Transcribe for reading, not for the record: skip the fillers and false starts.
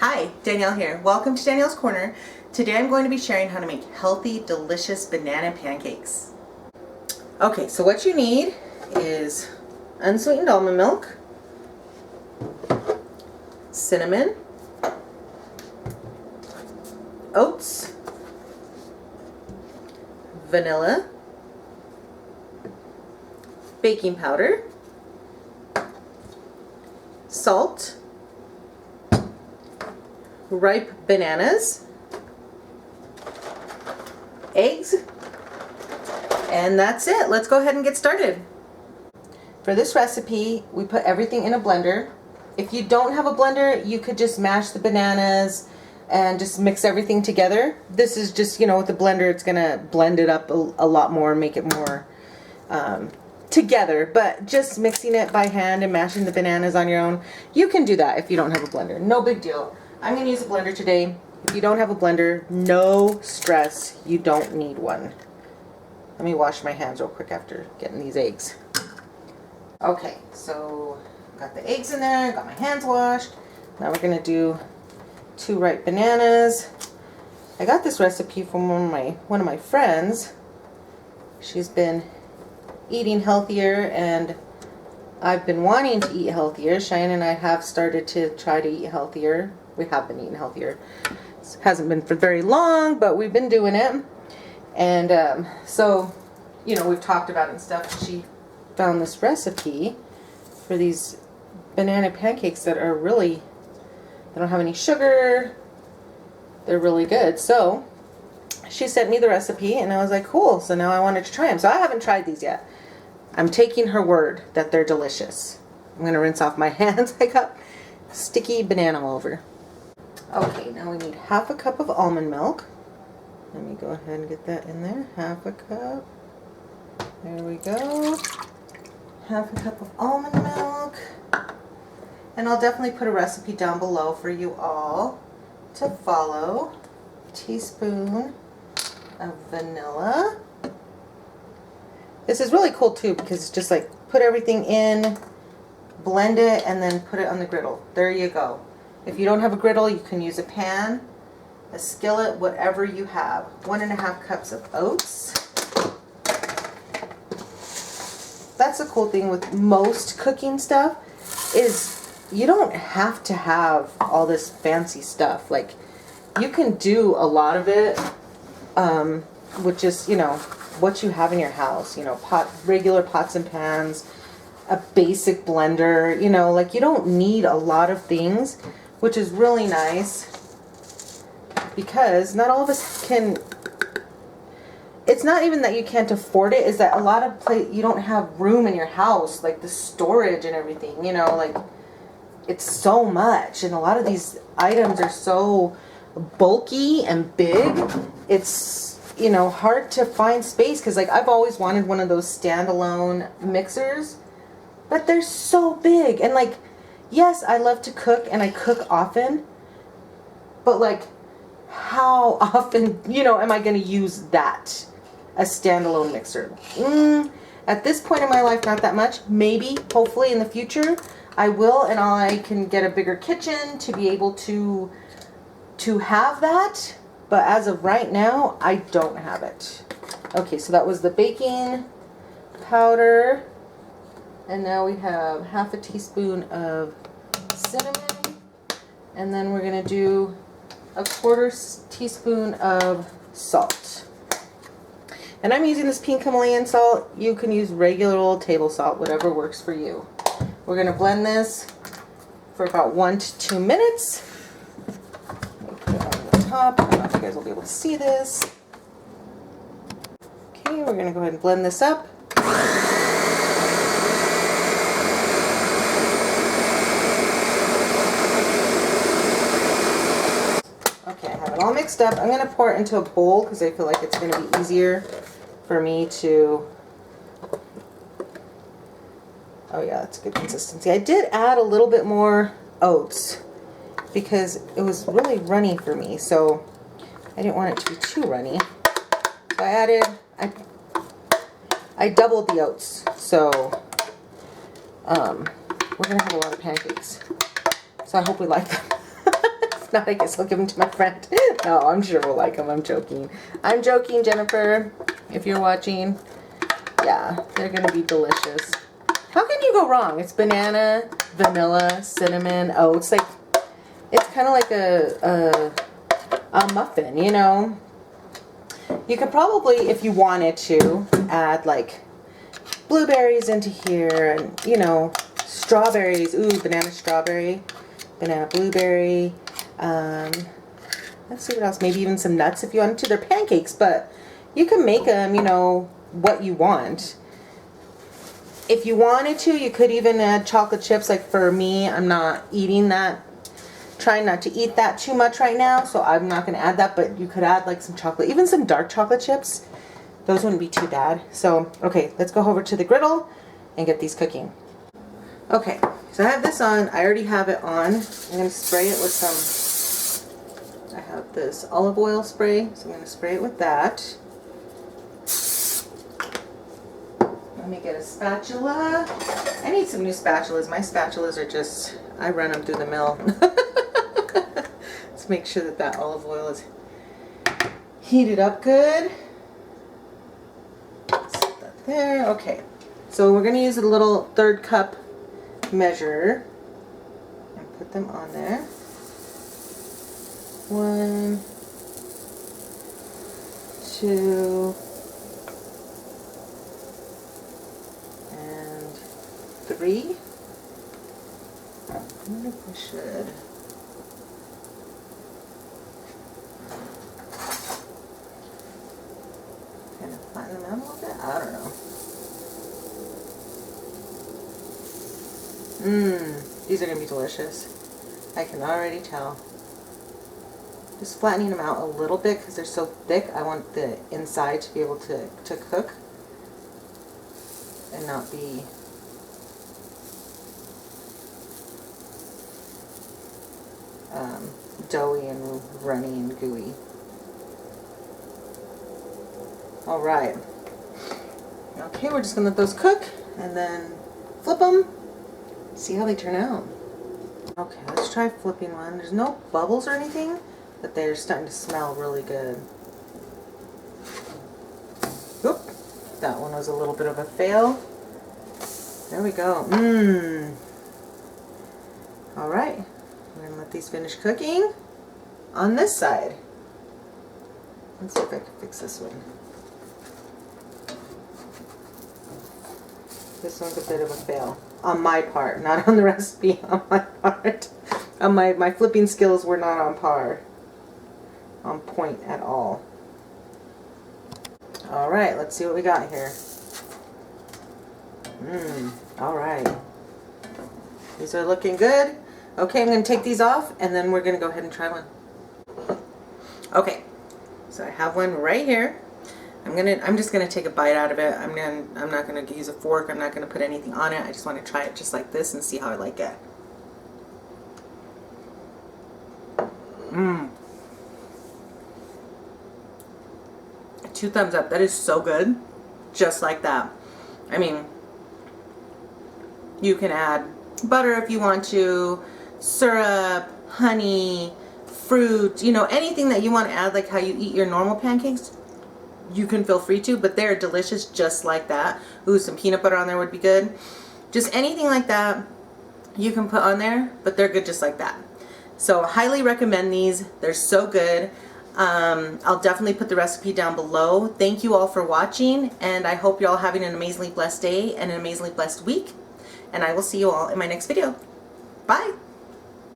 Hi, Danielle here. Welcome to Danielle's Corner. Today I'm going to be sharing how to make healthy, delicious banana pancakes. Okay, so what you need is unsweetened almond milk, cinnamon, oats, vanilla, baking powder, salt, ripe bananas, eggs, and that's it. Let's go ahead and get started. For this recipe, we put everything in a blender. If you don't have a blender, you could just mash the bananas and just mix everything together. This is just, with the blender, it's gonna blend it up a lot more, make it more together, but just mixing it by hand and mashing the bananas on your own, you can do that if you don't have a blender. No big deal. I'm going to use a blender today. If you don't have a blender, no stress. You don't need one. Let me wash my hands real quick after getting these eggs. Okay, so got the eggs in there, got my hands washed. Now we're going to do 2 ripe bananas. I got this recipe from one of my friends. She's been eating healthier and I've been wanting to eat healthier. Cheyenne and I have started to try to eat healthier. We have been eating healthier. It hasn't been for very long, but we've been doing it. And so, we've talked about it and stuff. She found this recipe for these banana pancakes that are really, they don't have any sugar. They're really good. So she sent me the recipe and I was like, cool. So now I wanted to try them. So I haven't tried these yet. I'm taking her word that they're delicious. I'm going to rinse off my hands. I got sticky banana all over. Okay, now we need 1/2 cup of almond milk. Let me go ahead and get that in there. 1/2 cup. There we go. 1/2 cup of almond milk. And I'll definitely put a recipe down below for you all to follow. Teaspoon of vanilla. This is really cool too because it's just like put everything in, blend it, and then put it on the griddle. There you go. If you don't have a griddle, you can use a pan, a skillet, whatever you have. 1.5 cups of oats. That's the cool thing with most cooking stuff is you don't have to have all this fancy stuff. Like you can do a lot of it with just, what you have in your house. Regular pots and pans, a basic blender, like you don't need a lot of things, which is really nice because not all of us can. It's not even that you can't afford it, is that a lot of you don't have room in your house, like the storage and everything, like it's so much, and a lot of these items are so bulky and big. It's hard to find space because like I've always wanted one of those standalone mixers, but they're so big. And like, yes, I love to cook and I cook often, but like how often, am I going to use that, a standalone mixer? At this point in my life, not that much. Maybe, hopefully in the future, I will, and I can get a bigger kitchen to be able to have that. But as of right now, I don't have it. Okay, so that was the baking powder. And now we have 1/2 teaspoon of cinnamon. And then we're going to do 1/4 teaspoon of salt. And I'm using this pink Himalayan salt. You can use regular old table salt, whatever works for you. We're going to blend this for about 1 to 2 minutes. Top. I don't know if you guys will be able to see this. Okay, we're going to go ahead and blend this up. Okay, I have it all mixed up. I'm going to pour it into a bowl because I feel like it's going to be easier for me to... Oh yeah, that's a good consistency. I did add a little bit more oats because it was really runny for me, so I didn't want it to be too runny. So I doubled the oats, so we're gonna have a lot of pancakes. So I hope we like them. If not, I guess I'll give them to my friend. No, I'm sure we'll like them. I'm joking. I'm joking, Jennifer, if you're watching. Yeah, they're going to be delicious. How can you go wrong? It's banana, vanilla, cinnamon, oats. Like, it's kind of like a muffin, you know. You could probably, if you wanted to, add like blueberries into here, and you know, strawberries. Ooh, banana strawberry, banana blueberry. Let's see what else. Maybe even some nuts if you wanted to. They're pancakes, but you can make them, you know, what you want. If you wanted to, you could even add chocolate chips. Like for me, I'm not eating that. Trying not to eat that too much right now, so I'm not going to add that, but you could add like some chocolate, even some dark chocolate chips. Those wouldn't be too bad. So, okay, let's go over to the griddle and get these cooking. Okay, so I have this on. I already have it on. I'm going to spray it with some, I have this olive oil spray, so I'm going to spray it with that. Let me get a spatula. I need some new spatulas. My spatulas are just, I run them through the mill. Let's make sure that that olive oil is heated up good. Set that there. Okay. So we're going to use a little 1/3 cup measure and put them on there. 1, 2, and 3. I wonder if I should. Kind of flatten them out a little bit? I don't know. These are going to be delicious. I can already tell. Just flattening them out a little bit because they're so thick. I want the inside to be able to cook and not be doughy and runny and gooey. Alright. Okay, we're just going to let those cook and then flip them. See how they turn out. Okay, let's try flipping one. There's no bubbles or anything, but they're starting to smell really good. Oop, that one was a little bit of a fail. There we go. Alright, we're going to let these finish cooking on this side. Let's see if I can fix this one. This one's a bit of a fail. On my part, not on the recipe, on my part. My flipping skills were not on point at all. Alright, let's see what we got here. Alright. These are looking good. Okay, I'm going to take these off and then we're going to go ahead and try one. Okay, so I have one right here. I'm just gonna take a bite out of it. I'm not gonna use a fork. I'm not gonna put anything on it. I just want to try it just like this and see how I like it. 2 thumbs up. That is so good. Just like that. I mean, you can add butter if you want to, syrup, honey, fruit, you know, anything that you want to add, like how you eat your normal pancakes. You can feel free to, but they're delicious just like that. Ooh, some peanut butter on there would be good. Just anything like that you can put on there, but they're good just like that. So highly recommend these. They're so good. I'll definitely put the recipe down below. Thank you all for watching, and I hope you're all having an amazingly blessed day and an amazingly blessed week. And I will see you all in my next video. Bye!